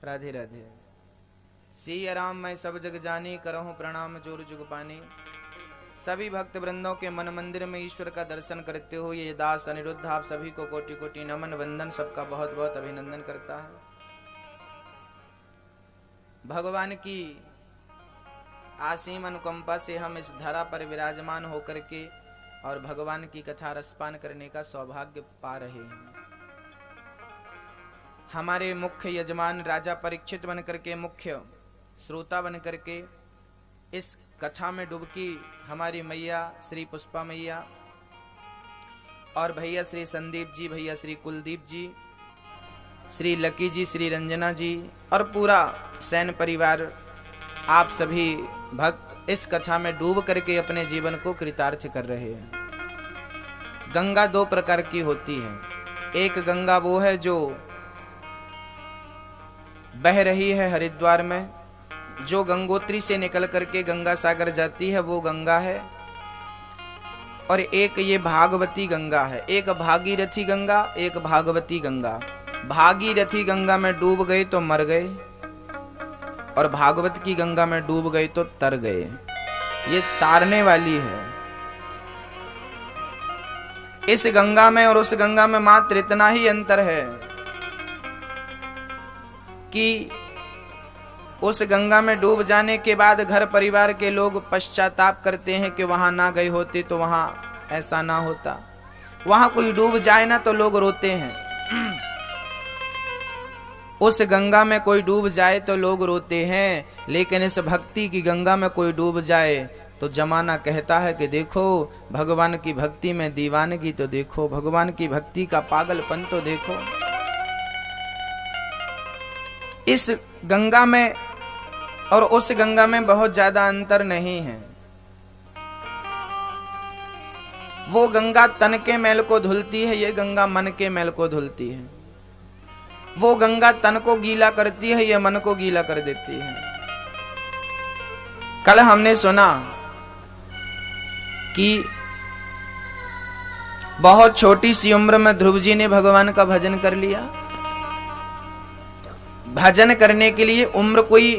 राधे राधे। सिया राम मैं सब जग जानी, करहूँ प्रणाम जोर जुग पानी। सभी भक्त वृंदों के मन मंदिर में ईश्वर का दर्शन करते हो ये दास अनिरुद्ध आप सभी को कोटि कोटि नमन वंदन, सबका बहुत बहुत अभिनंदन करता है। भगवान की असीम अनुकंपा से हम इस धरा पर विराजमान होकर के और भगवान की कथा रसपान करने का सौभाग्य पा रहे हैं। हमारे मुख्य यजमान राजा परीक्षित बन करके, मुख्य श्रोता बन करके इस कथा में डुबकी हमारी मैया श्री पुष्पा मैया और भैया श्री संदीप जी, भैया श्री कुलदीप जी, श्री लकी जी, श्री रंजना जी और पूरा सैन परिवार, आप सभी भक्त इस कथा में डूब करके अपने जीवन को कृतार्थ कर रहे हैं। गंगा दो प्रकार की होती है। एक गंगा वो है जो बह रही है हरिद्वार में, जो गंगोत्री से निकल करके गंगा सागर जाती है, वो गंगा है। और एक ये भागवती गंगा है। एक भागीरथी गंगा, एक भागवती गंगा। भागीरथी गंगा में डूब गए तो मर गए और भागवत की गंगा में डूब गए तो तर गए। ये तारने वाली है। इस गंगा में और उस गंगा में मात्र इतना ही अंतर है कि उस गंगा में डूब जाने के बाद घर परिवार के लोग पश्चाताप करते हैं कि वहां ना गए होते तो वहां ऐसा ना होता। वहां कोई डूब जाए ना तो लोग रोते हैं। उस गंगा में कोई डूब जाए तो लोग रोते हैं, लेकिन इस भक्ति की गंगा में कोई डूब जाए तो जमाना कहता है कि देखो भगवान की भक्ति में दीवानगी तो देखो, भगवान की भक्ति का पागलपन तो देखो। इस गंगा में और उस गंगा में बहुत ज्यादा अंतर नहीं है। वो गंगा तन के मैल को धुलती है, ये गंगा मन के मैल को धुलती है। वो गंगा तन को गीला करती है, ये मन को गीला कर देती है। कल हमने सुना कि बहुत छोटी सी उम्र में ध्रुव जी ने भगवान का भजन कर लिया। भजन करने के लिए उम्र कोई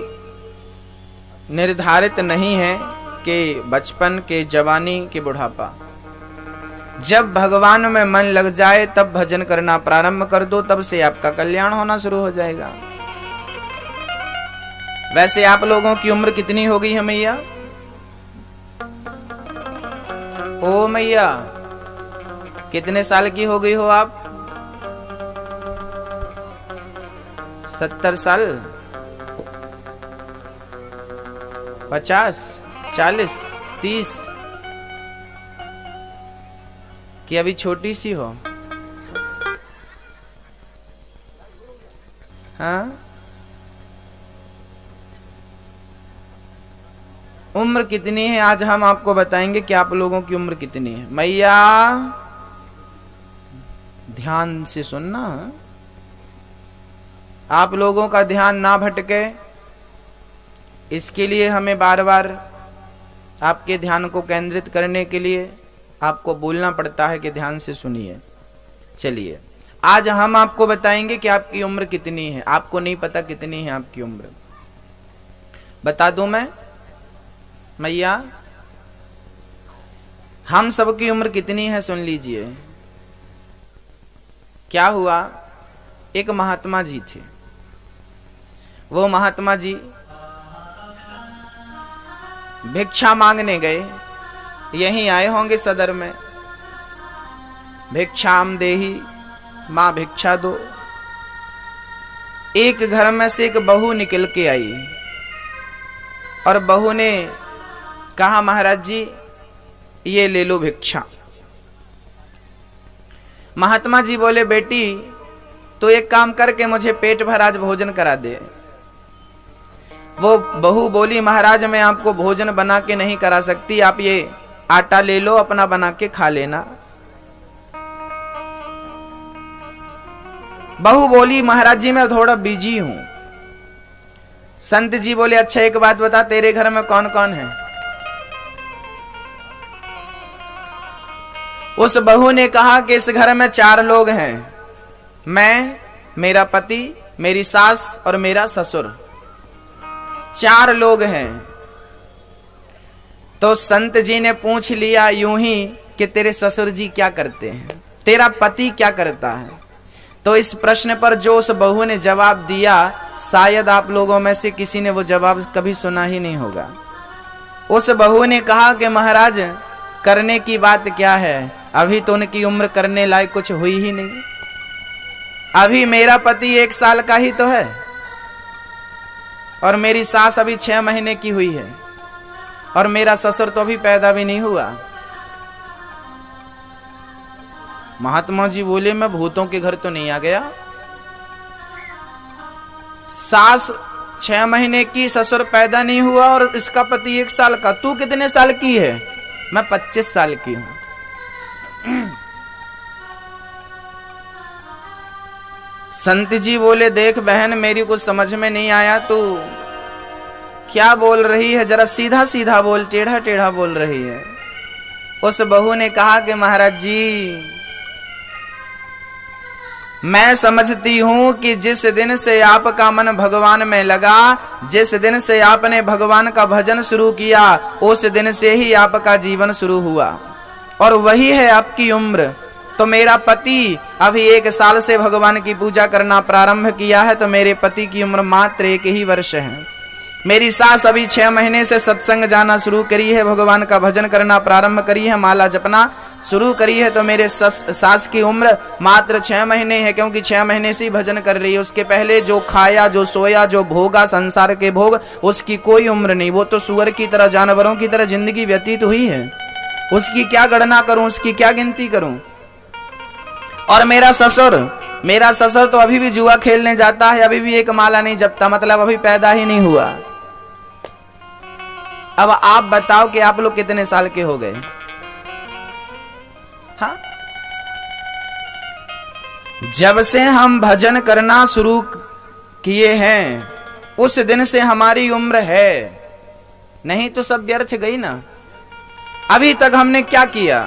निर्धारित नहीं है कि बचपन के, जवानी के, बुढ़ापा। जब भगवान में मन लग जाए तब भजन करना प्रारंभ कर दो, तब से आपका कल्याण होना शुरू हो जाएगा। वैसे आप लोगों की उम्र कितनी हो गई है मैया? ओ मैया, कितने साल की हो गई हो आप? 70 साल, 50, 40, 30 कि अभी छोटी सी हो? हाँ, उम्र कितनी है आज हम आपको बताएंगे कि आप लोगों की उम्र कितनी है। मैया ध्यान से सुनना, आप लोगों का ध्यान ना भटके, इसके लिए हमें बार बार आपके ध्यान को केंद्रित करने के लिए आपको बोलना पड़ता है कि ध्यान से सुनिए। चलिए, आज हम आपको बताएंगे कि आपकी उम्र कितनी है। आपको नहीं पता कितनी है आपकी उम्र, बता दूं मैं मैया? हम सबकी उम्र कितनी है सुन लीजिए। क्या हुआ, एक महात्मा जी थे। वो महात्मा जी भिक्षा मांगने गए, यहीं आए होंगे सदर में। भिक्षाम देही, मां भिक्षा दो। एक घर में से एक बहू निकल के आई और बहू ने कहा महाराज जी ये ले लो भिक्षा। महात्मा जी बोले बेटी तो एक काम करके मुझे पेट भर आज भोजन करा दे। वो बहू बोली महाराज मैं आपको भोजन बना के नहीं करा सकती, आप ये आटा ले लो अपना बना के खा लेना। बहू बोली महाराज जी मैं थोड़ा बिजी हूं। संत जी बोले अच्छा एक बात बता, तेरे घर में कौन कौन है? उस बहू ने कहा कि इस घर में 4 लोग हैं, मैं, मेरा पति, मेरी सास और मेरा ससुर, 4 लोग हैं। तो संत जी ने पूछ लिया यूं ही कि तेरे ससुर जी क्या करते हैं, तेरा पति क्या करता है। तो इस प्रश्न पर जो उस बहू ने जवाब दिया, शायद आप लोगों में से किसी ने वो जवाब कभी सुना ही नहीं होगा। उस बहू ने कहा कि महाराज करने की बात क्या है, अभी तो उनकी उम्र करने लायक कुछ हुई ही नहीं। अभी मेरा पति 1 साल का ही तो है और मेरी सास अभी 6 महीने की हुई है और मेरा ससुर तो अभी पैदा भी नहीं हुआ। महात्मा जी बोले मैं भूतों के घर तो नहीं आ गया। सास 6 महीने की, ससुर पैदा नहीं हुआ और इसका पति 1 साल का। तू कितने साल की है? मैं 25 साल की हूं। संत जी बोले देख बहन, मेरी कुछ समझ में नहीं आया, तू क्या बोल रही है, जरा सीधा सीधा बोल, टेढ़ा टेढ़ा बोल रही है। उस बहू ने कहा कि महाराज जी, मैं समझती हूं कि जिस दिन से आपका मन भगवान में लगा, जिस दिन से आपने भगवान का भजन शुरू किया, उस दिन से ही आपका जीवन शुरू हुआ और वही है आपकी उम्र। तो मेरा पति अभी 1 साल से भगवान की पूजा करना प्रारंभ किया है, तो मेरे पति की उम्र मात्र 1 ही वर्ष है। मेरी सास अभी 6 महीने से सत्संग जाना शुरू करी है, भगवान का भजन करना प्रारंभ करी है, माला जपना शुरू करी है। तो मेरे सास की उम्र मात्र 6 महीने है, क्योंकि 6 महीने से ही भजन कर रही है। उसके पहले जो खाया, जो सोया, जो भोगा संसार के भोग, उसकी कोई उम्र नहीं। वो तो सुअर की तरह, जानवरों की तरह जिंदगी व्यतीत हुई है। उसकी क्या गणना करूं, उसकी क्या गिनती करूं। और मेरा ससुर तो अभी भी जुआ खेलने जाता है, अभी भी 1 माला नहीं जपता, मतलब अभी पैदा ही नहीं हुआ। अब आप बताओ कि आप लोग कितने साल के हो गए? हाँ, जब से हम भजन करना शुरू किए हैं उस दिन से हमारी उम्र है, नहीं तो सब व्यर्थ गई ना। अभी तक हमने क्या किया?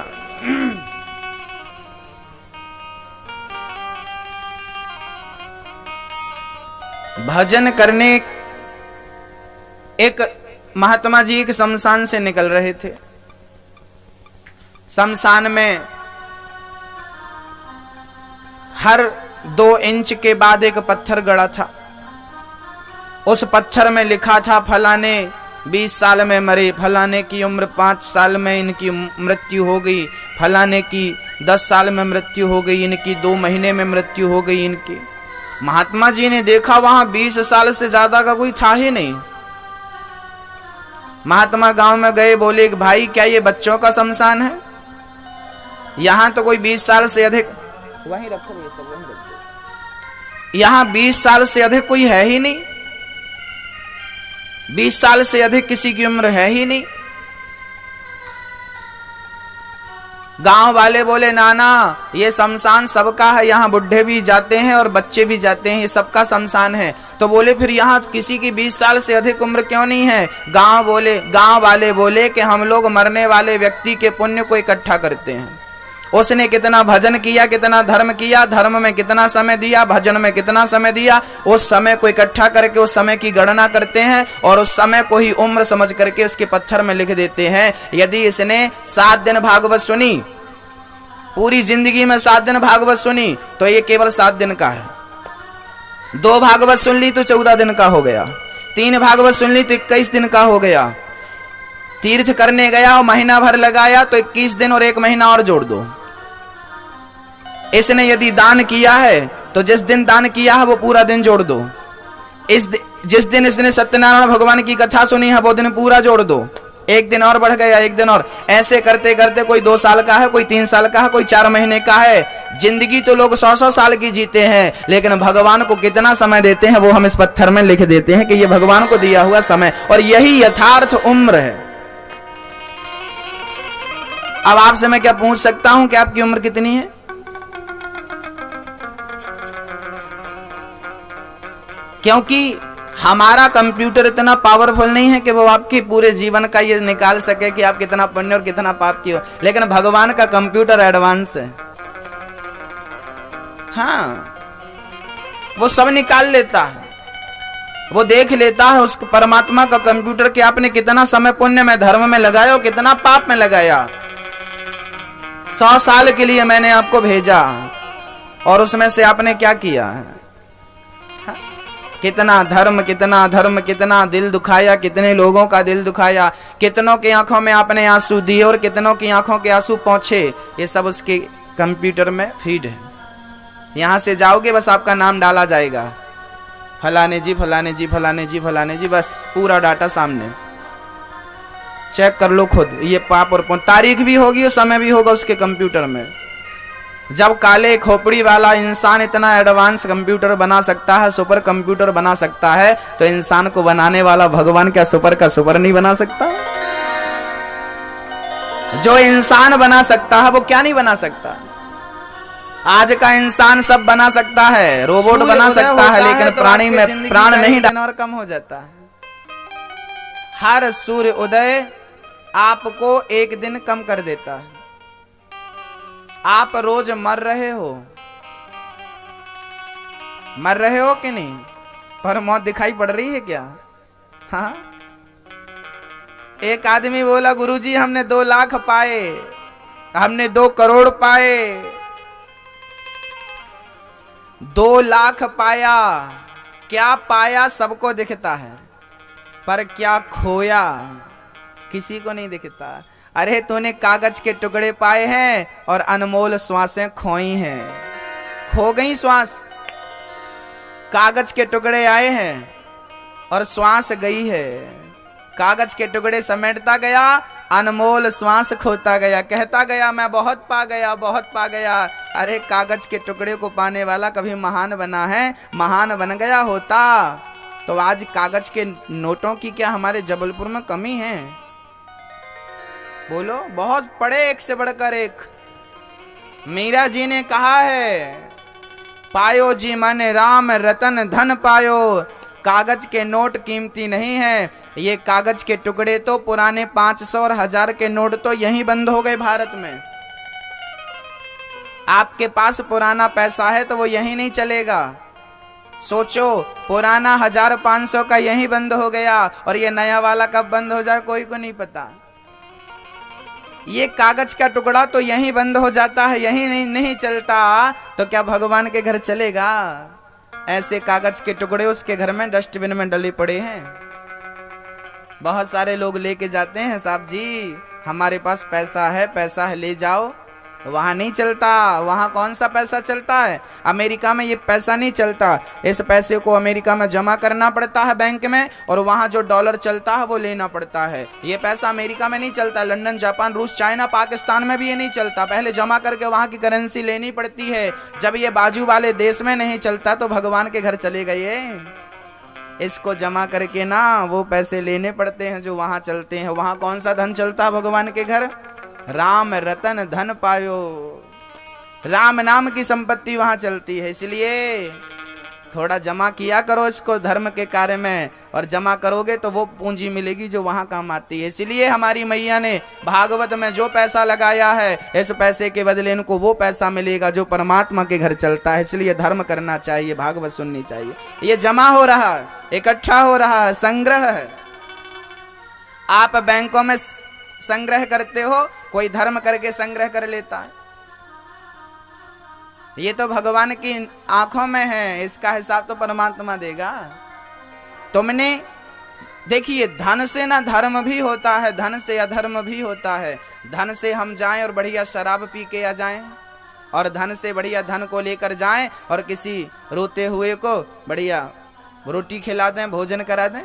भजन करने एक महात्मा जी एक शमशान से निकल रहे थे। शमशान में हर 2 इंच के बाद एक पत्थर गड़ा था। उस पत्थर में लिखा था फलाने 20 साल में मरे, फलाने की उम्र 5 साल में इनकी मृत्यु हो गई, फलाने की 10 साल में मृत्यु हो गई, इनकी 2 महीने में मृत्यु हो गई इनकी। महात्मा जी ने देखा वहां 20 साल से ज्यादा का कोई था ही नहीं। महात्मा गांव में गए, बोले कि भाई क्या ये बच्चों का शमशान है? यहां तो कोई 20 साल से अधिक, वहीं रखो ये सब, वहीं रखो। यहां 20 साल से अधिक कोई है ही नहीं, 20 साल से अधिक किसी की उम्र है ही नहीं। गांव वाले बोले नाना ये शमशान सबका है, यहाँ बुढ़े भी जाते हैं और बच्चे भी जाते हैं, ये सबका शमशान है। तो बोले फिर यहाँ किसी की 20 साल से अधिक उम्र क्यों नहीं है? गांव वाले बोले कि हम लोग मरने वाले व्यक्ति के पुण्य को इकट्ठा करते हैं। उसने कितना भजन किया, कितना धर्म किया, धर्म में कितना समय दिया, भजन में कितना समय दिया, उस समय को इकट्ठा करके उस समय की गणना करते हैं और उस समय को ही उम्र समझ करके उसके पत्थर में लिख देते हैं। यदि इसने 7 दिन भागवत सुनी, पूरी जिंदगी में 7 दिन भागवत सुनी, तो ये केवल 7 दिन का है। 2 भागवत सुन ली तो 14 दिन का हो गया, 3 भागवत सुन ली तो 21 दिन का हो गया। तीर्थ करने गया और महीना भर लगाया तो 21 दिन और 1 महीना और जोड़ दो। इसने यदि दान किया है तो जिस दिन दान किया है वो पूरा दिन जोड़ दो। जिस दिन इसने सत्यनारायण भगवान की कथा सुनी है वो दिन पूरा जोड़ दो। 1 दिन और बढ़ गया, 1 दिन और, ऐसे करते करते कोई 2 साल का है, कोई 3 साल का है, कोई 4 महीने का है। जिंदगी तो लोग 100-100 साल की जीते हैं, लेकिन भगवान को कितना समय देते हैं वो हम इस पत्थर में लिख देते हैं कि ये भगवान को दिया हुआ समय, और यही यथार्थ उम्र है। अब आपसे मैं क्या पूछ सकता हूं कि आपकी उम्र कितनी है? क्योंकि हमारा कंप्यूटर इतना पावरफुल नहीं है कि वो आपके पूरे जीवन का ये निकाल सके कि आप कितना पुण्य और कितना पाप किए हो, लेकिन भगवान का कंप्यूटर एडवांस है। हाँ, वो सब निकाल लेता है। वो देख लेता है उस परमात्मा का कंप्यूटर कि आपने कितना समय पुण्य में धर्म में लगाया और कितना पाप में लगाया। 100 साल के लिए मैंने आपको भेजा और उसमें से आपने क्या किया है? कितना धर्म, कितना अधर्म, कितना दिल दुखाया, कितने लोगों का दिल दुखाया, कितनों की आंखों में आपने आंसू दिए और कितनों की आंखों के आंसू पहुंचे। ये सब उसके कंप्यूटर में फीड है। यहां से जाओगे बस आपका नाम डाला जाएगा, फलाने जी फलाने जी फलाने जी फलाने जी, बस पूरा डाटा सामने। चेक कर लो खुद, ये पाप और पुण्य, तारीख भी होगी और समय भी होगा उसके कंप्यूटर में। जब काले खोपड़ी वाला इंसान इतना एडवांस कंप्यूटर बना सकता है, सुपर कंप्यूटर बना सकता है, तो इंसान को बनाने वाला भगवान क्या सुपर का सुपर नहीं बना सकता? जो इंसान बना सकता है वो क्या नहीं बना सकता? आज का इंसान सब बना सकता है, रोबोट बना सकता है, लेकिन प्राणी में प्राण नहीं डालना और कम हो जाता है। हर सूर्य उदय आपको एक दिन कम कर देता है। आप रोज मर रहे हो, मर रहे हो कि नहीं? पर मौत दिखाई पड़ रही है क्या? हाँ, एक आदमी बोला गुरुजी हमने 2 लाख पाए, हमने 2 करोड़ पाए, 2 लाख पाया। क्या पाया सबको दिखता है, पर क्या खोया किसी को नहीं दिखता। अरे तूने कागज के टुकड़े पाए हैं और अनमोल श्वासें खोई हैं। खो गई श्वास, कागज के टुकड़े आए हैं और श्वास गई है। कागज के टुकड़े समेटता गया, अनमोल श्वास खोता गया, कहता गया मैं बहुत पा गया, बहुत पा गया। अरे कागज के टुकड़े को पाने वाला कभी महान बना है? महान बन गया होता तो आज कागज के नोटों की क्या हमारे जबलपुर में कमी है? बोलो, बहुत पड़े एक से बढ़कर एक। मीरा जी ने कहा है, पायो जी मन राम रतन धन पायो। कागज के नोट कीमती नहीं है, ये कागज के टुकड़े तो पुराने 500 और 1000 के नोट तो यहीं बंद हो गए भारत में। आपके पास पुराना पैसा है तो वो यहीं नहीं चलेगा। सोचो, पुराना 1500 का यहीं बंद हो गया और ये नया वाला कब बंद हो जाए कोई को नहीं पता। ये कागज का टुकड़ा तो यहीं बंद हो जाता है, यहीं नहीं चलता, तो क्या भगवान के घर चलेगा? ऐसे कागज के टुकड़े उसके घर में डस्टबिन में डले पड़े हैं। बहुत सारे लोग लेके जाते हैं, साहब जी हमारे पास पैसा है ले जाओ। वहां नहीं चलता। वहां कौन सा पैसा चलता है? अमेरिका में ये पैसा नहीं चलता। इस पैसे को अमेरिका में जमा करना पड़ता है बैंक में, और वहां जो डॉलर चलता है वो लेना पड़ता है। ये पैसा अमेरिका में नहीं चलता। लंदन, जापान, रूस, चाइना, पाकिस्तान में भी ये नहीं चलता। पहले जमा करके वहां की करेंसी लेनी पड़ती है। जब ये बाजू वाले देश में नहीं चलता तो भगवान के घर चले गए। इसको जमा करके ना वो पैसे लेने पड़ते हैं जो वहां चलते हैं। वहां कौन सा धन चलता है भगवान के घर? राम रतन धन पायो। राम नाम की संपत्ति वहां चलती है। इसलिए थोड़ा जमा किया करो इसको धर्म के कार्य में, और जमा करोगे तो वो पूंजी मिलेगी जो वहां काम आती है। इसलिए हमारी मैया ने भागवत में जो पैसा लगाया है, इस पैसे के बदले इनको वो पैसा मिलेगा जो परमात्मा के घर चलता है। इसलिए धर्म करना चाहिए, भागवत सुननी चाहिए। ये जमा हो रहा है, इकट्ठा हो रहा है, संग्रह है। आप बैंकों में संग्रह करते हो, कोई धर्म करके संग्रह कर लेता है। ये तो भगवान की आंखों में है, इसका हिसाब तो परमात्मा देगा। तुमने देखिए, धन से ना धर्म भी होता है, धन से अधर्म भी होता है। धन से हम जाएं और बढ़िया शराब पी के आ जाएं, और धन से बढ़िया धन को लेकर जाएं और किसी रोते हुए को बढ़िया रोटी खिला दें, भोजन करा दें,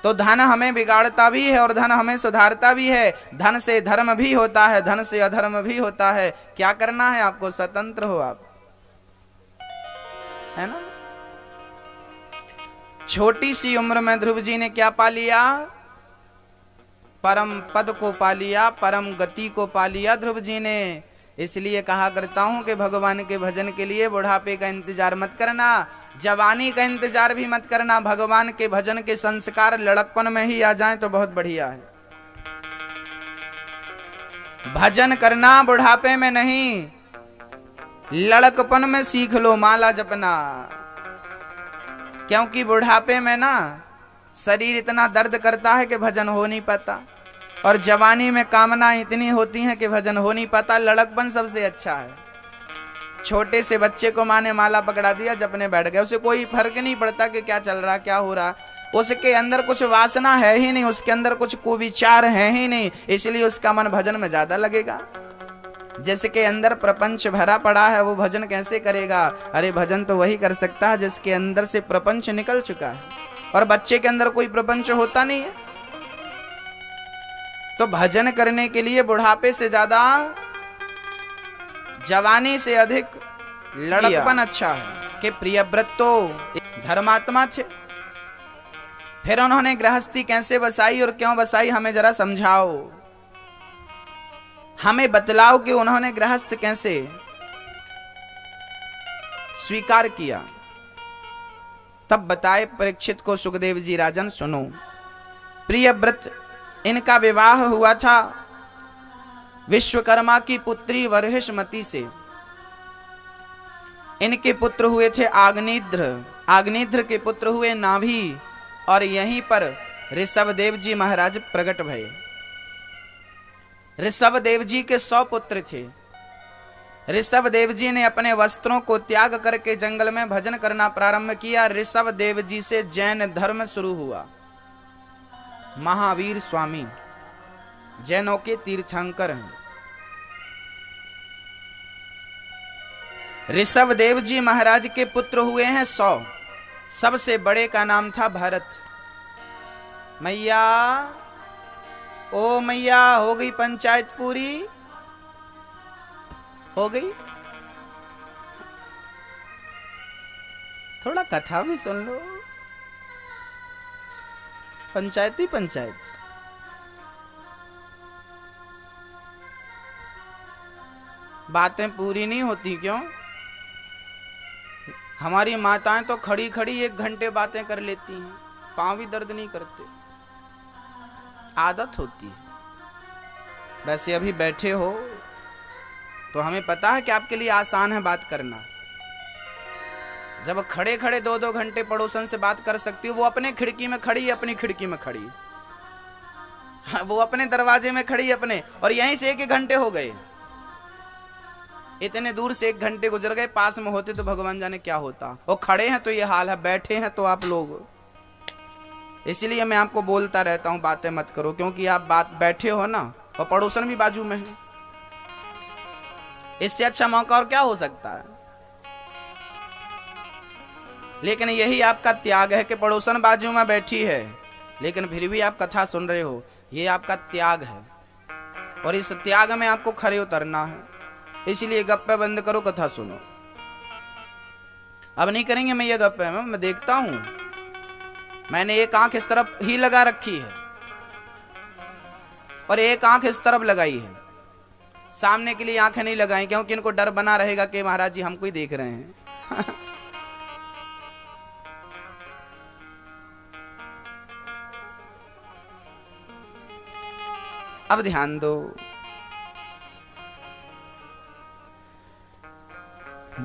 तो धन हमें बिगाड़ता भी है और धन हमें सुधारता भी है। धन से धर्म भी होता है, धन से अधर्म भी होता है। क्या करना है आपको? स्वतंत्र हो आप, है ना। छोटी सी उम्र में ध्रुव जी ने क्या पा लिया? परम पद को पा लिया, परम गति को पा लिया ध्रुव जी ने। इसलिए कहा करता हूं कि भगवान के भजन के लिए बुढ़ापे का इंतजार मत करना, जवानी का इंतजार भी मत करना। भगवान के भजन के संस्कार लड़कपन में ही आ जाएं तो बहुत बढ़िया है। भजन करना बुढ़ापे में नहीं, लड़कपन में सीख लो माला जपना। क्योंकि बुढ़ापे में ना शरीर इतना दर्द करता है कि भजन हो नहीं पाता, और जवानी में कामना इतनी होती है कि भजन हो नहीं पाता। लड़कपन सबसे अच्छा है। छोटे से बच्चे को माँ ने माला पकड़ा दिया, जपने बैठ गए, उसे कोई फर्क नहीं पड़ता कि क्या चल रहा क्या हो रहा, उसके अंदर कुछ वासना है ही नहीं, उसके अंदर कुछ कुविचार है ही नहीं, इसलिए उसका मन भजन में ज्यादा लगेगा। जिसके अंदर प्रपंच भरा पड़ा है वो भजन कैसे करेगा? अरे भजन तो वही कर सकता है जिसके अंदर से प्रपंच निकल चुका है, और बच्चे के अंदर कोई प्रपंच होता नहीं है। तो भजन करने के लिए बुढ़ापे से ज्यादा, जवानी से अधिक लड़कपन अच्छा है। कि प्रियव्रत तो धर्मात्मा थे, फिर उन्होंने गृहस्थी कैसे बसाई और क्यों बसाई, हमें जरा समझाओ, हमें बतलाओ कि उन्होंने गृहस्थ कैसे स्वीकार किया। तब बताए परीक्षित को सुखदेव जी, राजन सुनो, प्रियव्रत इनका विवाह हुआ था विश्वकर्मा की पुत्री वर्हिष्मती से। इनके पुत्र हुए थे आग्नेध्र, आग्नेध्र के पुत्र हुए नाभि, और यहीं पर ऋषभदेव जी महाराज प्रकट भये। ऋषभदेव जी के 100 पुत्र थे। ऋषभदेव जी ने अपने वस्त्रों को त्याग करके जंगल में भजन करना प्रारंभ किया। ऋषभदेव जी से जैन धर्म शुरू हुआ। महावीर स्वामी जैनों के तीर्थंकर हैं। ऋषभदेव जी महाराज के पुत्र हुए हैं 100। सबसे बड़े का नाम था भरत। मैया, ओ मैया, हो गई पंचायत पूरी? हो गई? थोड़ा कथा भी सुन लो। पंचायत ही पंचायत। बातें पूरी नहीं होती क्यों? हमारी माताएं तो खड़ी खड़ी 1 घंटे बातें कर लेती हैं, पांव भी दर्द नहीं करते, आदत होती है। वैसे अभी बैठे हो तो हमें पता है कि आपके लिए आसान है बात करना। जब खड़े खड़े 2-2 घंटे पड़ोसन से बात कर सकती हो, वो अपने खिड़की में खड़ी, अपनी खिड़की में खड़ी, वो अपने दरवाजे में खड़ी अपने, और यहीं से 1-1 घंटे हो गए। इतने दूर से 1 घंटे गुजर गए, पास में होते तो भगवान जाने क्या होता। वो खड़े हैं तो ये हाल है, बैठे हैं तो आप लोग। इसलिए मैं आपको बोलता रहता हूं बातें मत करो, क्योंकि आप बात बैठे हो ना, और पड़ोसन भी बाजू में है। इससे अच्छा मौका और क्या हो सकता है? लेकिन यही आपका त्याग है कि पड़ोसन बाजू में बैठी है, लेकिन फिर भी आप कथा सुन रहे हो। ये आपका त्याग है, और इस त्याग में आपको खड़े उतरना है। इसलिए गप्पे बंद करो, कथा सुनो। अब नहीं करेंगे मैं ये गप्पे, मैं देखता हूं। मैंने एक आंख इस तरफ ही लगा रखी है और एक आंख इस तरफ लगाई है। सामने के लिए आंखें नहीं लगाई, क्योंकि इनको डर बना रहेगा कि महाराज जी हमको ही देख रहे हैं। अब ध्यान दो।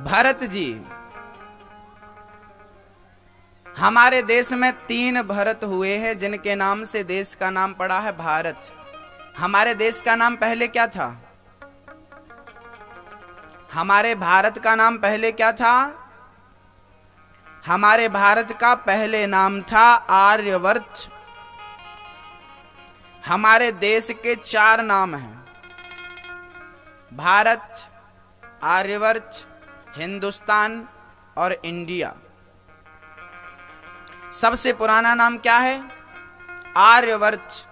भरत जी, हमारे देश में 3 भरत हुए हैं जिनके नाम से देश का नाम पड़ा है भारत। हमारे देश का नाम पहले क्या था? हमारे भारत का नाम पहले क्या था? हमारे भारत का पहले नाम था आर्यवर्त। हमारे देश के 4 नाम हैं: भारत, आर्यवर्त, हिंदुस्तान और इंडिया। सबसे पुराना नाम क्या है? आर्यवर्त।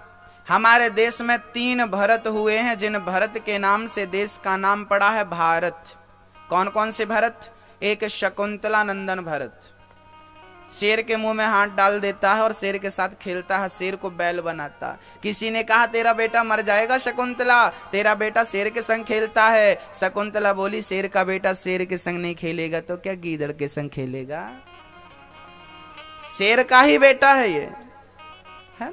हमारे देश में 3 भरत हुए हैं जिन भरत के नाम से देश का नाम पड़ा है भारत। कौन कौन से भरत? एक शकुंतला नंदन भरत, शेर के मुंह में हाथ डाल देता है और शेर के साथ खेलता है, शेर को बैल बनाता। किसी ने कहा तेरा बेटा मर जाएगा शकुंतला, तेरा बेटा शेर के संग खेलता है। शकुंतला बोली शेर का बेटा शेर के संग नहीं खेलेगा तो क्या गीदड़ के संग खेलेगा? शेर का ही बेटा है ये, है?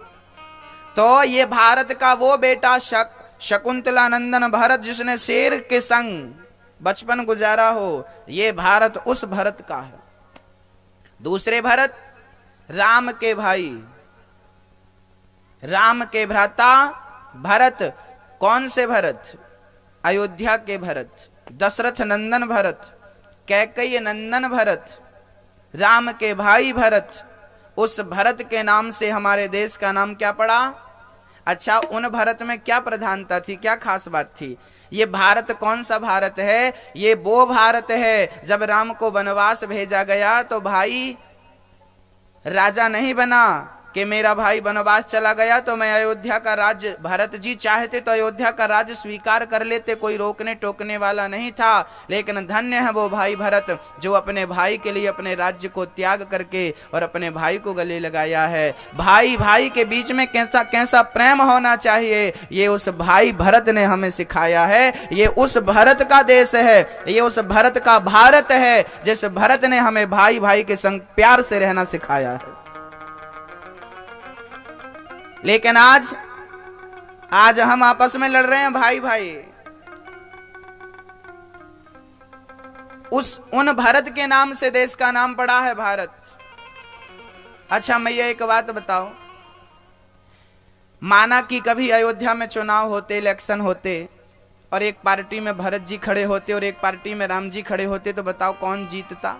तो ये भारत का वो बेटा शकुंतला नंदन भरत जिसने शेर के संग बचपन गुजारा हो, ये भारत उस भरत का है। दूसरे भरत राम के भाई, राम के भ्राता भरत। कौन से भरत? अयोध्या के भरत, दशरथ नंदन भरत, कैकेयी नंदन भरत, राम के भाई भरत। उस भरत के नाम से हमारे देश का नाम क्या पड़ा? अच्छा, उन भरत में क्या प्रधानता थी, क्या खास बात थी? ये भारत कौन सा भारत है? ये वो भारत है जब राम को वनवास भेजा गया तो भाई राजा नहीं बना कि मेरा भाई वनवास चला गया तो मैं अयोध्या का राज्य, भरत जी चाहते तो अयोध्या का राज्य स्वीकार कर लेते, कोई रोकने टोकने वाला नहीं था। लेकिन धन्य है वो भाई भरत जो अपने भाई के लिए अपने राज्य को त्याग करके और अपने भाई को गले लगाया है। भाई भाई के बीच में कैसा कैसा प्रेम होना चाहिए, ये उस भाई भरत ने हमें सिखाया है। ये उस भरत का देश है, ये उस भरत का भारत है जिस भरत ने हमें भाई भाई के संग प्यार से रहना सिखाया है। लेकिन आज हम आपस में लड़ रहे हैं भाई भाई। उन भरत के नाम से देश का नाम पड़ा है भारत। अच्छा मैया एक बात बताओ, माना कि कभी अयोध्या में चुनाव होते, इलेक्शन होते और एक पार्टी में भरत जी खड़े होते और एक पार्टी में राम जी खड़े होते, तो बताओ कौन जीतता?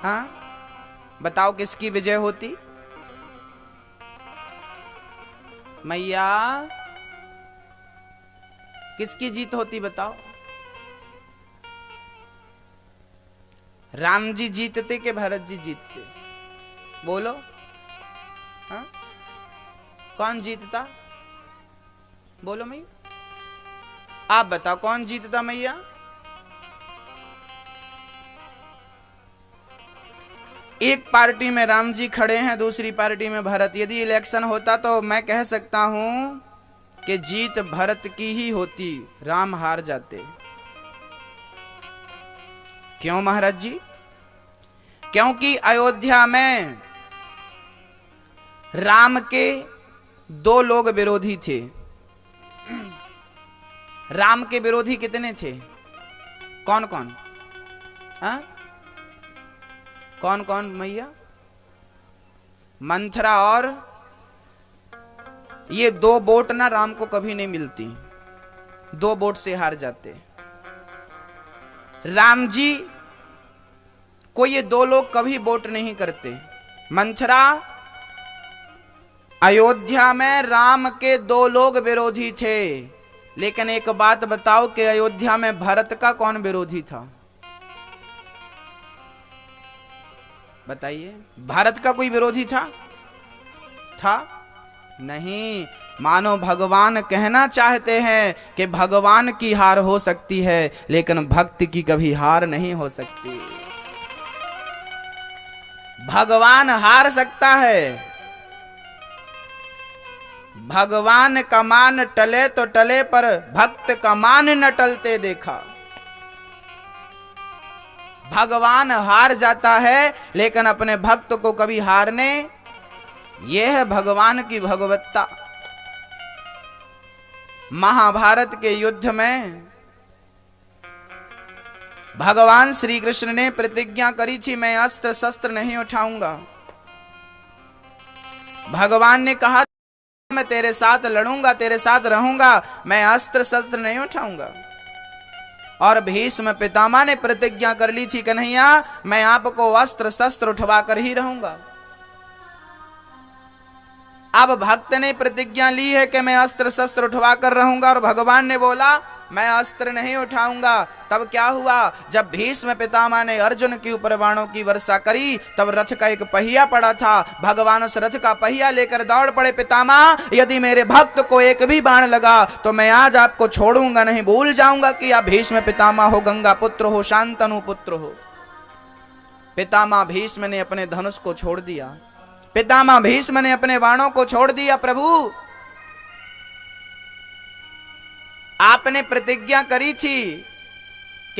हाँ बताओ किसकी विजय होती? मैया किसकी जीत होती बताओ? राम जी जीतते कि भरत जी जीतते? बोलो। हाँ? कौन जीतता? बोलो मैया, आप बताओ कौन जीतता मैया? एक पार्टी में राम जी खड़े हैं, दूसरी पार्टी में भरत। यदि इलेक्शन होता तो मैं कह सकता हूं कि जीत भरत की ही होती, राम हार जाते। क्यों महाराज जी? क्योंकि अयोध्या में राम के दो लोग विरोधी थे। राम के विरोधी कितने थे? कौन कौन? हाँ? कौन कौन मैया? मंथरा और ये दो वोट ना राम को कभी नहीं मिलती, दो वोट से हार जाते। राम जी को ये दो लोग कभी वोट नहीं करते। मंथरा, अयोध्या में राम के दो लोग विरोधी थे, लेकिन एक बात बताओ कि अयोध्या में भरत का कौन विरोधी था? बताइए, भारत का कोई विरोधी था? नहीं। मानो भगवान कहना चाहते हैं कि भगवान की हार हो सकती है लेकिन भक्त की कभी हार नहीं हो सकती। भगवान हार सकता है, भगवान का मान टले तो टले पर भक्त का मान न टलते देखा। भगवान हार जाता है लेकिन अपने भक्त को कभी हारने, यह है भगवान की भगवत्ता। महाभारत के युद्ध में भगवान श्री कृष्ण ने प्रतिज्ञा करी थी, मैं अस्त्र शस्त्र नहीं उठाऊंगा। भगवान ने कहा मैं तेरे साथ लड़ूंगा, तेरे साथ रहूंगा, मैं अस्त्र शस्त्र नहीं उठाऊंगा। और भीष्म पितामह ने प्रतिज्ञा कर ली थी, कन्हैया मैं आपको अस्त्र शस्त्र उठवा कर ही रहूंगा। अब भक्त ने प्रतिज्ञा ली है कि मैं अस्त्र शस्त्र उठवा कर रहूंगा और भगवान ने बोला मैं अस्त्र नहीं उठाऊंगा। तब क्या हुआ? जब भीष्म पितामह ने अर्जुन के ऊपर बाणों की वर्षा करी तब रथ का एक पहिया पड़ा था। भगवान उस रथ का पहिया लेकर दौड़ पड़े, पितामह यदि मेरे भक्त को एक भी बाण लगा तो मैं आज आपको छोड़ूंगा नहीं, भूल जाऊंगा कि आप भीष्म पितामह हो, गंगा पुत्र हो, शांतनु पुत्र हो। पितामह भीष्म ने अपने धनुष को छोड़ दिया, पितामह भीष्म ने अपने बाणों को छोड़ दिया। प्रभु आपने प्रतिज्ञा करी थी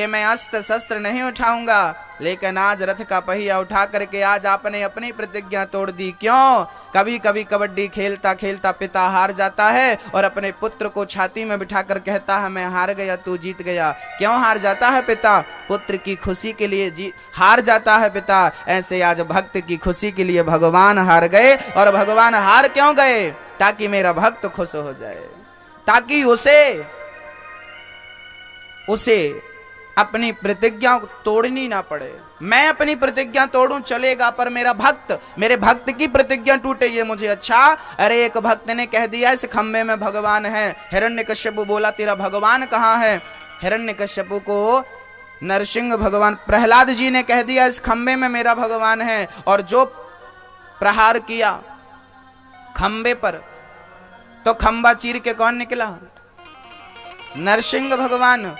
कि मैं अस्त्र शस्त्र नहीं उठाऊंगा, लेकिन आज रथ का पहिया उठा करके आज आपने अपनी प्रतिज्ञा तोड़ दी। क्यों? कभी कभी कबड्डी खेलता खेलता पिता हार जाता है और अपने पुत्र को छाती में बिठाकर कहता है मैं हार गया तू जीत गया। क्यों हार जाता है पिता? पुत्र की खुशी के लिए हार जाता है पिता। ऐसे आज भक्त की खुशी के लिए भगवान हार गए। और भगवान हार क्यों गए? ताकि मेरा भक्त खुश हो जाए, ताकि उसे अपनी प्रतिज्ञा तोड़नी ना पड़े। मैं अपनी प्रतिज्ञा तोड़ूं चलेगा, पर मेरे भक्त की प्रतिज्ञा टूटे ये मुझे अच्छा। अरे एक भक्त ने कह दिया इस खंबे में भगवान है। हिरण्यकश्यप बोला तेरा भगवान कहाँ है? हिरण्यकश्यप को नरसिंह भगवान प्रहलाद जी ने कह दिया इस खंबे में मेरा भगवान है। और जो प्रहार किया खंबे पर, तो खंबा चीर के कौन निकला? नरसिंह भगवान।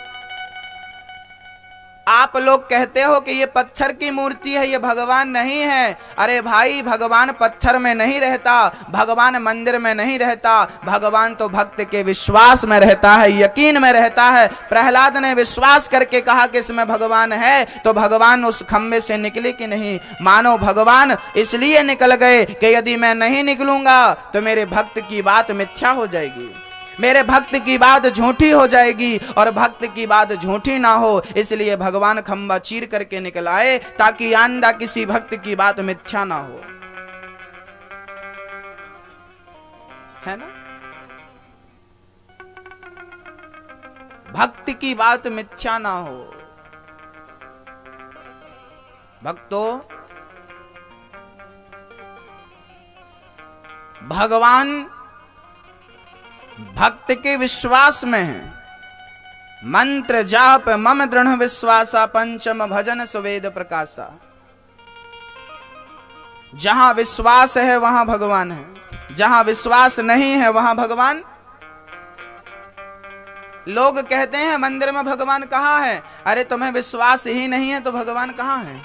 आप लोग कहते हो कि ये पत्थर की मूर्ति है, ये भगवान नहीं है। अरे भाई, भगवान पत्थर में नहीं रहता, भगवान मंदिर में नहीं रहता, भगवान तो भक्त के विश्वास में रहता है, यकीन में रहता है। प्रहलाद ने विश्वास करके कहा कि इसमें भगवान है, तो भगवान उस खंबे से निकले कि नहीं? मानो भगवान इसलिए निकल गए कि यदि मैं नहीं निकलूंगा तो मेरे भक्त की बात मिथ्या हो जाएगी, मेरे भक्त की बात झूठी हो जाएगी। और भक्त की बात झूठी ना हो, इसलिए भगवान खंबा चीर करके निकल आए, ताकि आंदा किसी भक्त की बात मिथ्या ना हो। है ना? भक्त की बात मिथ्या ना हो। भक्तों, भगवान भक्त के विश्वास में है। मंत्र जाप मम दृढ़ विश्वासा, पंचम भजन सुवेद प्रकाशा। जहां विश्वास है वहां भगवान है, जहां विश्वास नहीं है वहां भगवान। लोग कहते हैं मंदिर में भगवान कहाँ है? अरे तुम्हें विश्वास ही नहीं है तो भगवान कहाँ है?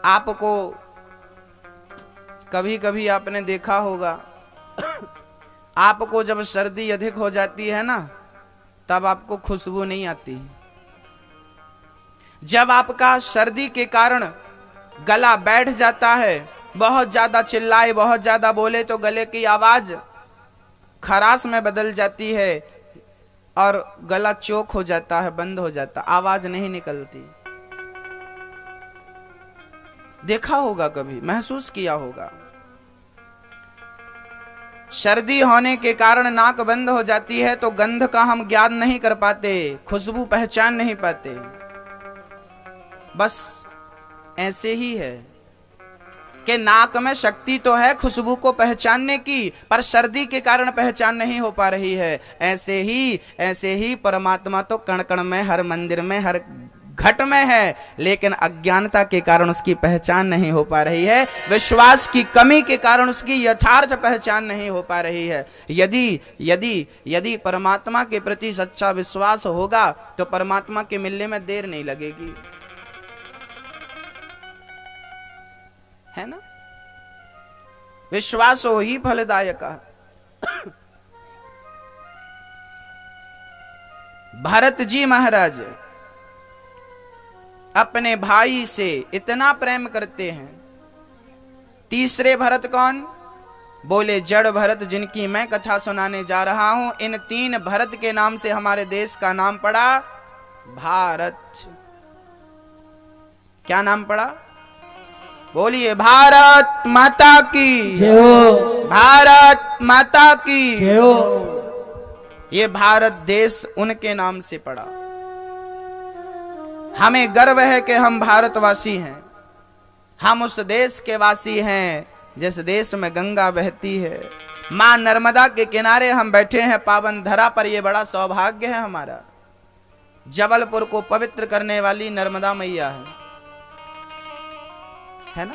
आपको कभी कभी आपने देखा होगा, आपको जब सर्दी अधिक हो जाती है ना, तब आपको खुशबू नहीं आती। जब आपका सर्दी के कारण गला बैठ जाता है, बहुत ज्यादा चिल्लाए, बहुत ज्यादा बोले, तो गले की आवाज खराश में बदल जाती है और गला चोक हो जाता है, बंद हो जाता, आवाज नहीं निकलती। देखा होगा, कभी महसूस किया होगा। सर्दी होने के कारण नाक बंद हो जाती है तो गंध का हम ज्ञान नहीं कर पाते, खुशबू पहचान नहीं पाते। बस ऐसे ही है कि नाक में शक्ति तो है खुशबू को पहचानने की, पर सर्दी के कारण पहचान नहीं हो पा रही है। ऐसे ही परमात्मा तो कण कण में, हर मंदिर में, हर घट में है, लेकिन अज्ञानता के कारण उसकी पहचान नहीं हो पा रही है। विश्वास की कमी के कारण उसकी यथार्थ पहचान नहीं हो पा रही है। यदि परमात्मा के प्रति सच्चा विश्वास होगा तो परमात्मा के मिलने में देर नहीं लगेगी, है ना? विश्वास हो ही फलदायक। भरत जी महाराज अपने भाई से इतना प्रेम करते हैं। तीसरे भरत कौन? बोले जड़ भरत, जिनकी मैं कथा सुनाने जा रहा हूं। इन 3 भरत के नाम से हमारे देश का नाम पड़ा भारत। क्या नाम पड़ा? बोलिए भारत माता की जय हो, भारत माता की जय हो। ये भारत देश उनके नाम से पड़ा। हमें गर्व है कि हम भारतवासी हैं, हम उस देश के वासी हैं जिस देश में गंगा बहती है। मां नर्मदा के किनारे हम बैठे हैं पावन धरा पर, यह बड़ा सौभाग्य है हमारा। जबलपुर को पवित्र करने वाली नर्मदा मैया है ना?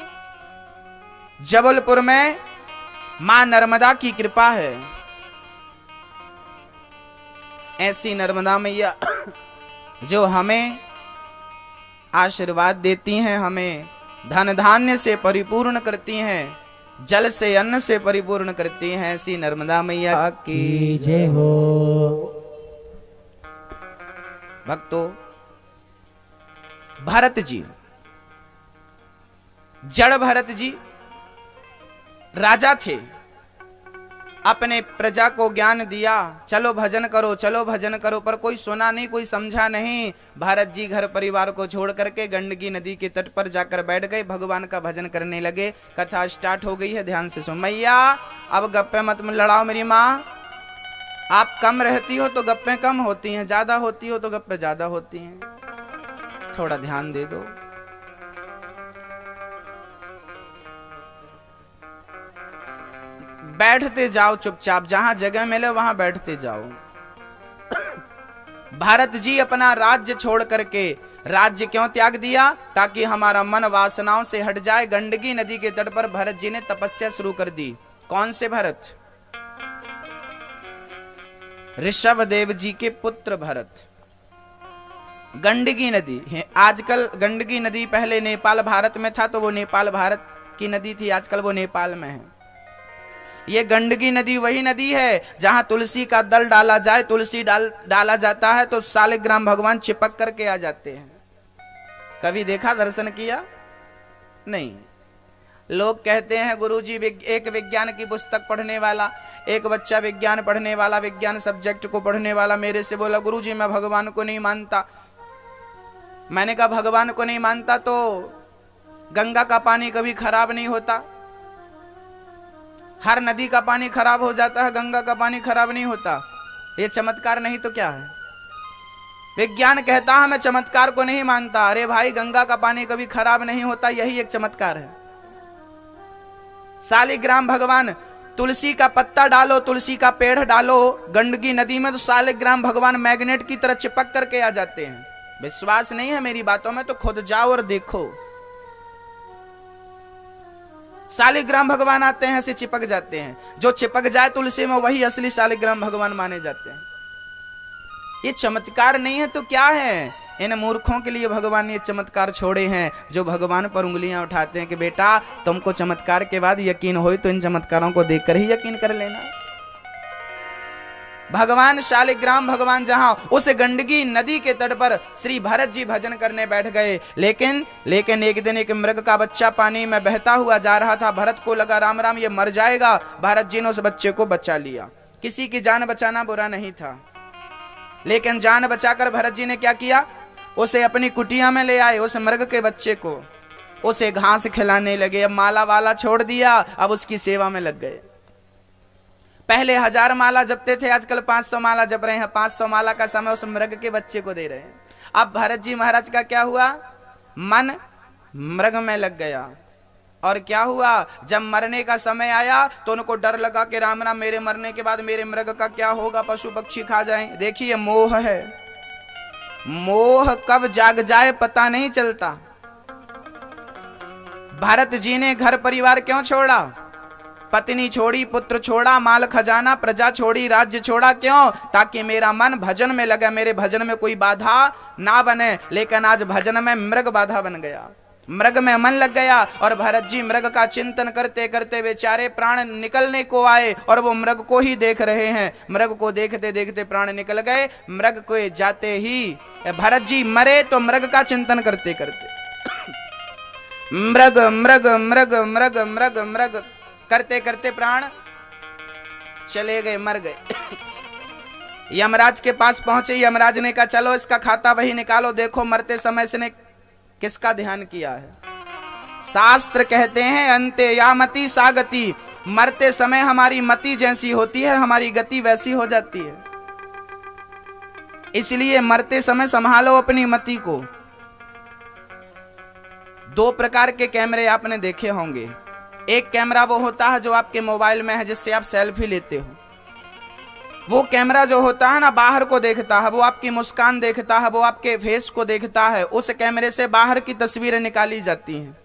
जबलपुर में मां नर्मदा की कृपा है। ऐसी नर्मदा मैया जो हमें आशीर्वाद देती हैं, हमें धन धान्य से परिपूर्ण करती हैं, जल से अन्न से परिपूर्ण करती हैं ऐसी नर्मदा मैया की जय हो। भक्तों, भरत जी, जड़ भरत जी राजा थे, अपने प्रजा को ज्ञान दिया, चलो भजन करो, चलो भजन करो, पर कोई सुना नहीं, कोई समझा नहीं। भारत जी घर परिवार को छोड़ करके गंडकी नदी के तट पर जाकर बैठ गए, भगवान का भजन करने लगे। कथा स्टार्ट हो गई है, ध्यान से सुन। मैया अब गप्पे मत लड़ाओ मेरी माँ, आप कम रहती हो तो गप्पे कम होती हैं, ज्यादा होती हो तो गप्पे ज्यादा होती हैं, थोड़ा ध्यान दे दो। बैठते जाओ चुपचाप, जहां जगह मिले वहां बैठते जाओ। भारत जी अपना राज्य छोड़ करके, राज्य क्यों त्याग दिया? ताकि हमारा मन वासनाओं से हट जाए। गंडकी नदी के तट पर भरत जी ने तपस्या शुरू कर दी। कौन से भरत? ऋषभ देव जी के पुत्र भरत। गंडकी नदी है आजकल, गंडकी नदी पहले नेपाल भारत में था तो वो नेपाल भारत की नदी थी, आजकल वो नेपाल में है। ये गंडकी नदी वही नदी है जहां तुलसी का दल डाला जाए, तुलसी डाला जाता है तो शालिग्राम भगवान चिपक करके आ जाते हैं। कभी देखा, दर्शन किया? नहीं। लोग कहते हैं गुरुजी एक विज्ञान की पुस्तक पढ़ने वाला, एक बच्चा विज्ञान पढ़ने वाला, विज्ञान सब्जेक्ट को पढ़ने वाला मेरे से बोला गुरुजी मैं भगवान को नहीं मानता। मैंने कहा भगवान को नहीं मानता तो गंगा का पानी कभी खराब नहीं होता? हर नदी का पानी खराब हो जाता है, गंगा का पानी खराब नहीं होता। ये चमत्कार नहीं तो क्या है? विज्ञान कहता है मैं चमत्कार को नहीं मानता। अरे भाई, गंगा का पानी कभी खराब नहीं होता, यही एक चमत्कार है। शालिग्राम भगवान, तुलसी का पत्ता डालो, तुलसी का पेड़ डालो गंडकी नदी में तो शालिग्राम भगवान मैग्नेट की तरह चिपक करके आ जाते हैं। विश्वास नहीं है मेरी बातों में तो खुद जाओ और देखो। शालिग्राम भगवान आते हैं, ऐसे चिपक जाते हैं। जो चिपक जाए तुलसी में वही असली शालिग्राम भगवान माने जाते हैं। ये चमत्कार नहीं है तो क्या है? इन मूर्खों के लिए भगवान ने ये चमत्कार छोड़े हैं जो भगवान पर उंगलियां उठाते हैं कि बेटा तुमको चमत्कार के बाद यकीन हो तो इन चमत्कारों को देखकर ही यकीन कर लेना। भगवान शालिग्राम भगवान जहां उस गंडकी नदी के तट पर श्री भरत जी भजन करने बैठ गए। लेकिन एक दिन एक मृग का बच्चा पानी में बहता हुआ जा रहा था। भरत को लगा राम राम ये मर जाएगा। भरत जी ने उस बच्चे को बचा लिया। किसी की जान बचाना बुरा नहीं था, लेकिन जान बचाकर भरत जी ने क्या किया? उसे अपनी कुटिया में ले आए, उस मृग के बच्चे को उसे घास खिलाने लगे। अब माला वाला छोड़ दिया, अब उसकी सेवा में लग गए। पहले 1000 माला जपते थे, आजकल 500 माला जप रहे हैं। 500 माला का समय उस मृग के बच्चे को दे रहे हैं। अब भरत जी महाराज का क्या हुआ? मन मृग में लग गया। और क्या हुआ? जब मरने का समय आया तो उनको डर लगा कि राम राम मेरे मरने के बाद मेरे मृग का क्या होगा, पशु पक्षी खा जाएं। देखिए मोह है, मोह कब जाग जाए पता नहीं चलता। भरत जी ने घर परिवार क्यों छोड़ा? पत्नी छोड़ी, पुत्र छोड़ा, माल खजाना, प्रजा छोड़ी, राज्य छोड़ा। क्यों? ताकि मेरा मन भजन में लगे, मेरे भजन में कोई बाधा ना बने। लेकिन आज भजन में मृग बाधा बन गया, मृग में मन लग गया। और भरत जी मृग का चिंतन करते करते बेचारे प्राण निकलने को आए और वो मृग को ही देख रहे हैं। मृग को देखते देखते प्राण निकल गए। मृग को जाते ही भरत जी मरे तो मृग का चिंतन करते करते मृग मृग मृग मृग मृग मृग करते करते प्राण चले गए, मर गए। यमराज के पास पहुंचे। यमराज ने कहा चलो इसका खाता वही निकालो, देखो मरते समय इसने किसका ध्यान किया है। शास्त्र कहते हैं अंते या मति सा गति, मरते समय हमारी मति जैसी होती है हमारी गति वैसी हो जाती है। इसलिए मरते समय संभालो अपनी मति को। 2 प्रकार के कैमरे आपने देखे होंगे। एक कैमरा वो होता है जो आपके मोबाइल में है, जिससे आप सेल्फी लेते हो। वो कैमरा जो होता है ना बाहर को देखता है, वो आपकी मुस्कान देखता है, वो आपके फेस को देखता है। उस कैमरे से बाहर की तस्वीरें निकाली जाती हैं।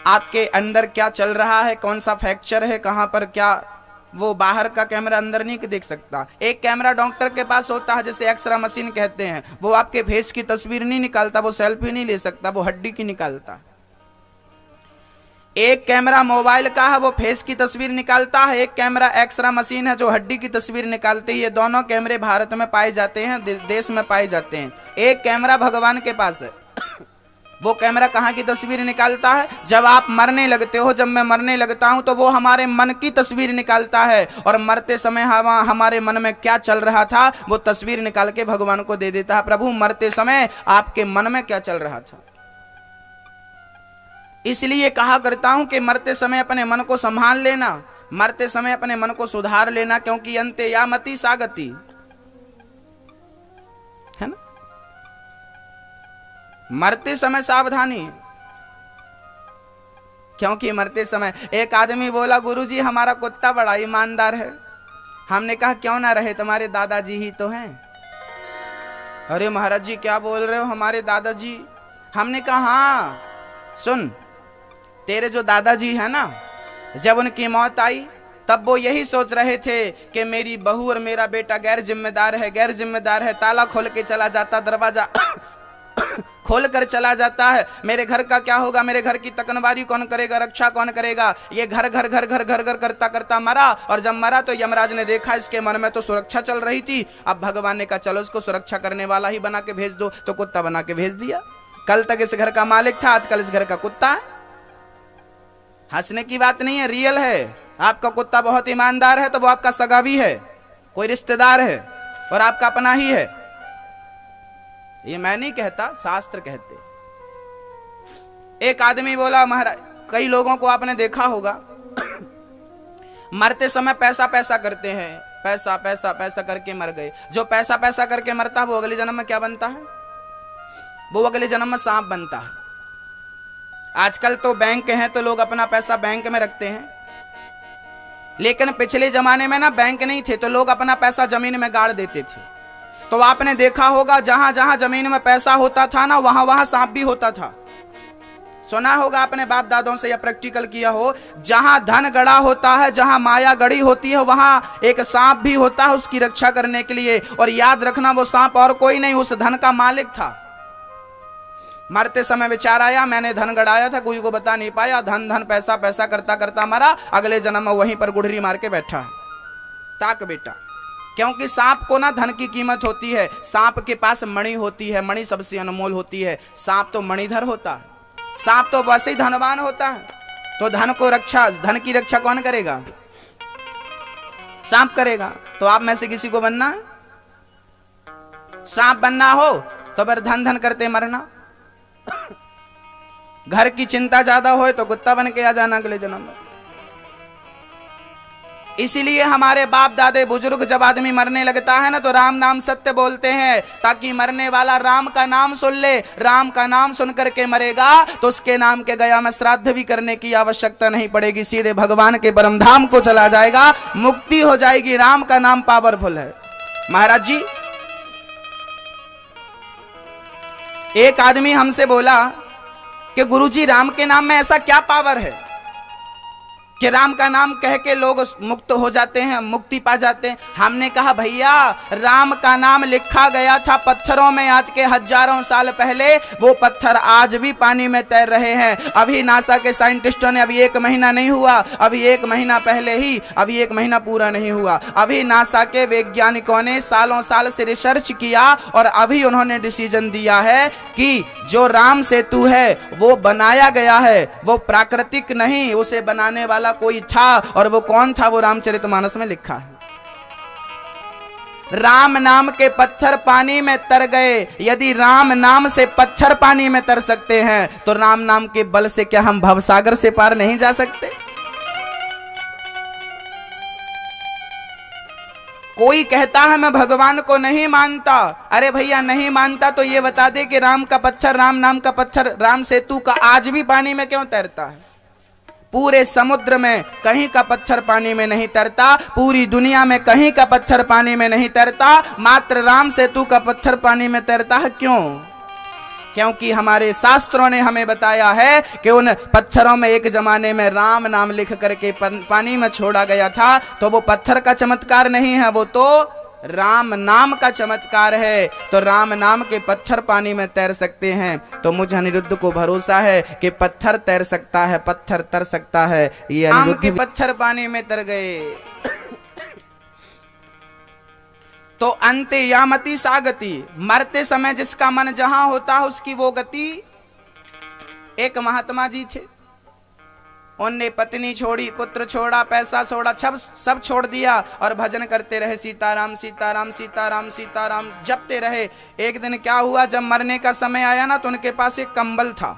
आपके अंदर क्या चल रहा है, कौन सा फ्रैक्चर है, कहां पर क्या, वो बाहर का कैमरा अंदर नहीं देख सकता। एक कैमरा डॉक्टर के पास होता है, जैसे एक्सरे मशीन कहते हैं, वो आपके फेस की तस्वीर नहीं निकालता, वो सेल्फी नहीं ले सकता, वो हड्डी की निकालता। एक कैमरा मोबाइल का है, वो फेस की तस्वीर निकालता है, एक कैमरा एक्सरे मशीन है जो हड्डी की तस्वीर निकालती है। ये दोनों कैमरे भारत में पाए जाते हैं, देश में पाए जाते हैं। एक कैमरा भगवान के पास है। वो कैमरा कहाँ की तस्वीर निकालता है? जब आप मरने लगते हो, जब मैं मरने लगता हूं, तो वो हमारे मन की तस्वीर निकालता है, और मरते समय हमारे मन में क्या चल रहा था वो तस्वीर निकाल के भगवान को दे देता है। प्रभु, मरते समय आपके मन में क्या चल रहा था? इसलिए कहा करता हूं कि मरते समय अपने मन को संभाल लेना, मरते समय अपने मन को सुधार लेना, क्योंकि अंते यामति सागति, है ना? मरते समय सावधानी, क्योंकि मरते समय एक आदमी बोला, गुरुजी हमारा कुत्ता बड़ा ईमानदार है। हमने कहा क्यों ना रहे, तुम्हारे दादाजी ही तो हैं। अरे महाराज जी क्या बोल रहे हो, हमारे दादाजी? हमने कहा हाँ, सुन, तेरे जो दादाजी है ना, जब उनकी मौत आई तब वो यही सोच रहे थे कि मेरी बहू और मेरा बेटा गैर जिम्मेदार है, गैर जिम्मेदार है। ताला खोल के चला जाता, दरवाजा खोल कर चला जाता है। मेरे घर का क्या होगा, मेरे घर की तकनबारी कौन करेगा, रक्षा कौन करेगा? ये घर घर घर घर घर घर करता करता मरा, और जब मरा तो यमराज ने देखा इसके मन में तो सुरक्षा चल रही थी। अब भगवान ने कहा चलो इसको सुरक्षा करने वाला ही बना के भेज दो, तो कुत्ता बना के भेज दिया। कल तक इस घर का मालिक था, आजकल इस घर का कुत्ता है। हंसने की बात नहीं है, रियल है। आपका कुत्ता बहुत ईमानदार है तो वो आपका सगा भी है, कोई रिश्तेदार है, और आपका अपना ही है। ये मैं नहीं कहता, शास्त्र कहते। एक आदमी बोला, महाराज, कई लोगों को आपने देखा होगा मरते समय पैसा पैसा करते हैं, पैसा पैसा पैसा करके मर गए। जो पैसा पैसा करके मरता है वो अगले जन्म में क्या बनता है? वो अगले जन्म में सांप बनता है। आजकल तो बैंक हैं तो लोग अपना पैसा बैंक में रखते हैं, लेकिन पिछले जमाने में ना बैंक नहीं थे तो लोग अपना पैसा जमीन में गाड़ देते थे। तो आपने देखा होगा जहां जहां जमीन में पैसा होता था ना, वहां वहां सांप भी होता था। सुना होगा अपने बाप दादों से या प्रैक्टिकल किया हो, जहां धन गड़ा होता है, जहां माया गड़ी होती है, वहां एक सांप भी होता है उसकी रक्षा करने के लिए। और याद रखना, वो सांप और कोई नहीं, उस धन का मालिक था। मरते समय विचार आया, मैंने धन गड़ाया था, कोई को बता नहीं पाया, धन धन पैसा पैसा करता करता मरा, अगले जन्म में वहीं पर गुठरी मार के बैठा है। ताक बेटा, क्योंकि सांप को ना धन की कीमत होती है, सांप के पास मणि होती है, मणि सबसे अनमोल होती है। सांप तो मणिधर होता है, सांप तो वैसे ही धनवान होता है। तो धन की रक्षा कौन करेगा? सांप करेगा। तो आप में से किसी को बनना है? सांप बनना हो तो फिर धन धन करते मरना। घर की चिंता ज्यादा हो तो कुत्ता बन के आ जाना अगले जन्म में। इसीलिए हमारे बाप दादे बुजुर्ग जब आदमी मरने लगता है ना तो राम नाम सत्य बोलते हैं, ताकि मरने वाला राम का नाम सुन ले। राम का नाम सुन करके मरेगा तो उसके नाम के गया में श्राद्ध भी करने की आवश्यकता नहीं पड़ेगी, सीधे भगवान के परम धाम को चला जाएगा, मुक्ति हो जाएगी। राम का नाम पावरफुल है। महाराज जी, एक आदमी हमसे बोला कि गुरुजी राम के नाम में ऐसा क्या पावर है कि राम का नाम कह के लोग मुक्त हो जाते हैं, मुक्ति पा जाते हैं। हमने कहा भैया, राम का नाम लिखा गया था पत्थरों में आज के हजारों साल पहले, वो पत्थर आज भी पानी में तैर रहे हैं। अभी नासा के साइंटिस्टों ने, अभी 1 महीना नहीं हुआ, अभी 1 महीना पहले ही, अभी 1 महीना पूरा नहीं हुआ, अभी नासा के वैज्ञानिकों ने सालों साल से रिसर्च किया और अभी उन्होंने डिसीजन दिया है कि जो राम सेतु है वो बनाया गया है, वो प्राकृतिक नहीं, उसे बनाने वाला कोई था। और वो कौन था? वो रामचरितमानस में लिखा है। राम नाम के पत्थर पानी में तर गए। यदि राम नाम से पत्थर पानी में तर सकते हैं तो राम नाम के बल से क्या हम भवसागर से पार नहीं जा सकते? कोई कहता है मैं भगवान को नहीं मानता। अरे भैया, नहीं मानता तो ये बता दे कि राम का पत्थर, राम नाम का पत्थर, राम सेतु का आज भी पानी में क्यों तैरता है? पूरे समुद्र में कहीं का पत्थर पानी में नहीं तैरता, पूरी दुनिया में कहीं का पत्थर पानी में नहीं तैरता, मात्र राम सेतु का पत्थर पानी में तैरता है। क्यों? क्योंकि हमारे शास्त्रों ने हमें बताया है कि उन पत्थरों में एक जमाने में राम नाम लिख करके पानी में छोड़ा गया था। तो वो पत्थर का चमत्कार नहीं है, वो तो राम नाम का चमत्कार है, तो राम नाम के पत्थर पानी में तैर सकते हैं। तो मुझे अनिरुद्ध को भरोसा है कि पत्थर तैर सकता है, पत्थर तर सकता है। ये राम के पत्थर पानी में तर गए। तो अंते यामति सा गति, मरते समय जिसका मन जहां होता है उसकी वो गति। एक महात्मा जी थे, उनने पत्नी छोड़ी, पुत्र छोड़ा, पैसा छोड़ा, सब छोड़ दिया और भजन करते रहे, सीताराम सीताराम सीताराम सीताराम जपते रहे। एक दिन क्या हुआ, जब मरने का समय आया ना, तो उनके पास एक कंबल था,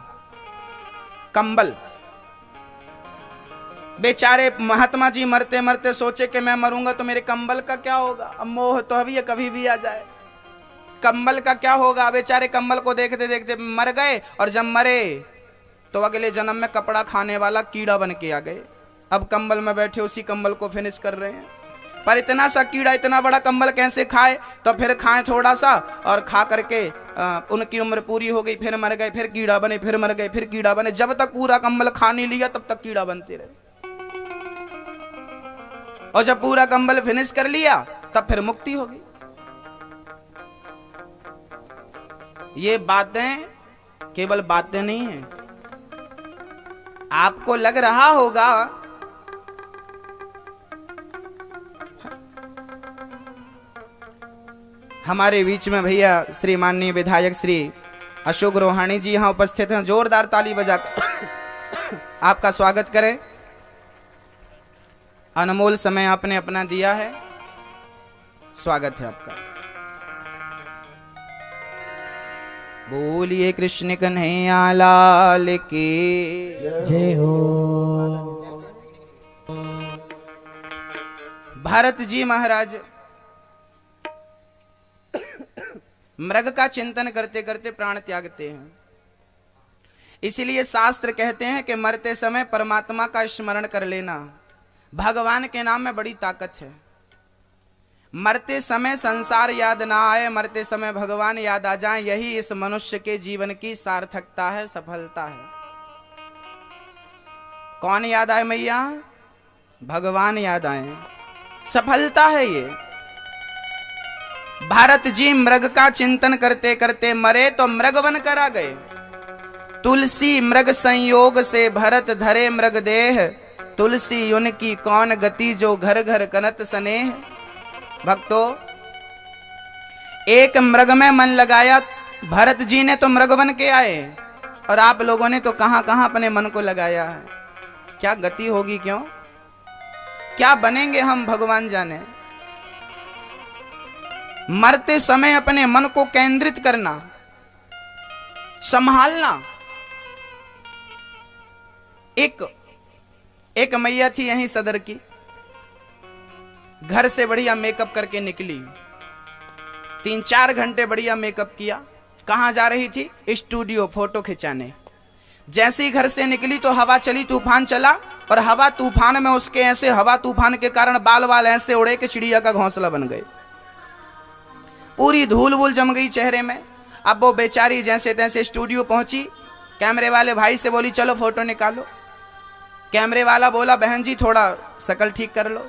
कंबल। बेचारे महात्मा जी मरते मरते सोचे कि मैं मरूंगा तो मेरे कंबल का क्या होगा। अब मोह तो अभी कभी भी आ जाए, कंबल का क्या होगा। बेचारे कंबल को देखते देखते मर गए, और जब मरे तो अगले जन्म में कपड़ा खाने वाला कीड़ा बन के आ गए। अब कंबल में बैठे उसी कंबल को फिनिश कर रहे हैं। पर इतना सा कीड़ा इतना बड़ा कंबल कैसे खाए, तो फिर खाए थोड़ा सा, और खा करके उनकी उम्र पूरी हो गई, फिर मर गए, फिर कीड़ा बने, फिर मर गए, फिर कीड़ा बने। जब तक पूरा कंबल खा नहीं लिया तब तक कीड़ा बनते रहे, और जब पूरा कंबल फिनिश कर लिया तब फिर मुक्ति हो गई। ये बातें केवल बातें नहीं हैं। आपको लग रहा होगा हमारे बीच में भैया श्री माननीय विधायक श्री अशोक रोहाणी जी यहां उपस्थित हैं। जोरदार ताली बजाकर आपका स्वागत करें। अनमोल समय आपने अपना दिया है, स्वागत है आपका। बोलिए कृष्ण कन्हैया लाल की जय हो। भरत जी महाराज मृग का चिंतन करते करते प्राण त्यागते हैं। इसलिए शास्त्र कहते हैं कि मरते समय परमात्मा का स्मरण कर लेना। भगवान के नाम में बड़ी ताकत है। मरते समय संसार याद ना आए, मरते समय भगवान याद आ जाए, यही इस मनुष्य के जीवन की सार्थकता है, सफलता है। कौन याद आए मैया? भगवान याद आए, सफलता है ये। भारत जी मृग का चिंतन करते करते मरे तो मृग बन कर आ गए। तुलसी मृग संयोग से भरत धरे मृग देह, तुलसी उनकी कौन गति जो घर घर कनत स्नेह। भक्तों, एक मृग में मन लगाया भरत जी ने तो मृग बन के आए, और आप लोगों ने तो कहां कहां अपने मन को लगाया है। क्या गति होगी, क्यों क्या बनेंगे हम भगवान जाने। मरते समय अपने मन को केंद्रित करना, संभालना। एक मैया थी यहीं सदर की, घर से बढ़िया मेकअप करके निकली, 3-4 घंटे बढ़िया मेकअप किया। कहां जा रही थी? स्टूडियो फोटो खिंचाने। जैसे ही घर से निकली तो हवा चली, तूफान चला, और हवा तूफान में उसके ऐसे हवा तूफान के कारण बाल बाल ऐसे उड़े कि चिड़िया का घोंसला बन गए। पूरी धूल वूल जम गई चेहरे में। अब वो बेचारी जैसे तैसे स्टूडियो पहुंची, कैमरे वाले भाई से बोली चलो फोटो निकालो। कैमरे वाला बोला बहन जी थोड़ा शकल ठीक कर लो।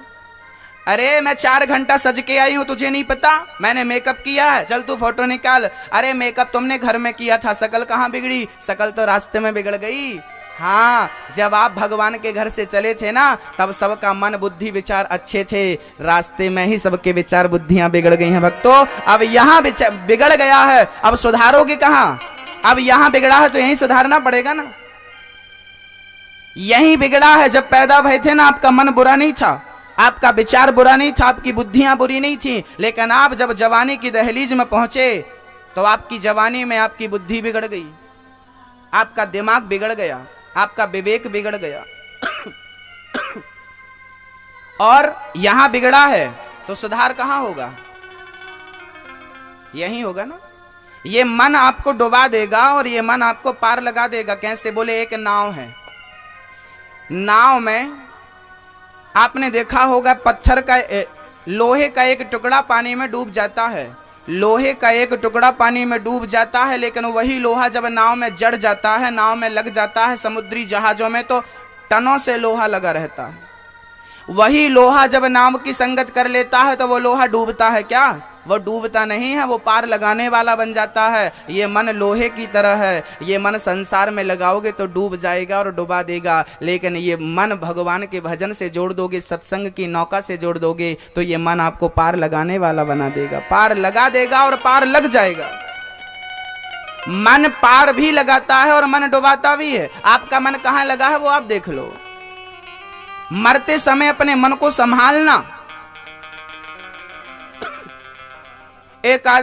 अरे मैं 4 घंटा सज के आई हूं, तुझे नहीं पता? मैंने मेकअप किया है, चल तू फोटो निकाल। अरे मेकअप तुमने घर में किया था, शकल कहाँ बिगड़ी? शकल तो रास्ते में बिगड़ गई। हाँ, जब आप भगवान के घर से चले थे ना, तब सबका मन बुद्धि विचार अच्छे थे, रास्ते में ही सबके विचार बुद्धियां बिगड़ गई हैं भक्तों। अब यहाँ बिगड़ गया है, अब सुधारोगे कहाँ? अब यहाँ बिगड़ा है तो यहीं सुधारना पड़ेगा ना। यहीं बिगड़ा है। जब पैदा भय थे ना, आपका मन बुरा नहीं था, आपका विचार बुरा नहीं था, आपकी बुद्धियां बुरी नहीं थी, लेकिन आप जब जवानी की दहलीज में पहुंचे तो आपकी जवानी में आपकी बुद्धि बिगड़ गई, आपका दिमाग बिगड़ गया, आपका विवेक बिगड़ गया। और यहां बिगड़ा है तो सुधार कहां होगा? यहीं होगा ना। ये मन आपको डुबा देगा और ये मन आपको पार लगा देगा। कैसे? बोले एक नाव है, नाव में आपने देखा होगा पत्थर का, लोहे का एक टुकड़ा पानी में डूब जाता है, लोहे का एक टुकड़ा पानी में डूब जाता है, लेकिन वही लोहा जब नाव में जड़ जाता है, नाव में लग जाता है, समुद्री जहाजों में तो टनों से लोहा लगा रहता है। वही लोहा जब नाव की संगत कर लेता है तो वो लोहा डूबता है क्या? वो डूबता नहीं है, वो पार लगाने वाला बन जाता है। ये मन लोहे की तरह है, ये मन संसार में लगाओगे तो डूब जाएगा और डुबा देगा, लेकिन ये मन भगवान के भजन से जोड़ दोगे, सत्संग की नौका से जोड़ दोगे तो ये मन आपको पार लगाने वाला बना देगा, पार लगा देगा और पार लग जाएगा। मन पार भी लगाता है और मन डुबाता भी है। आपका मन कहां लगा है वो आप देख लो। मरते समय अपने मन को संभालना। एक आदमी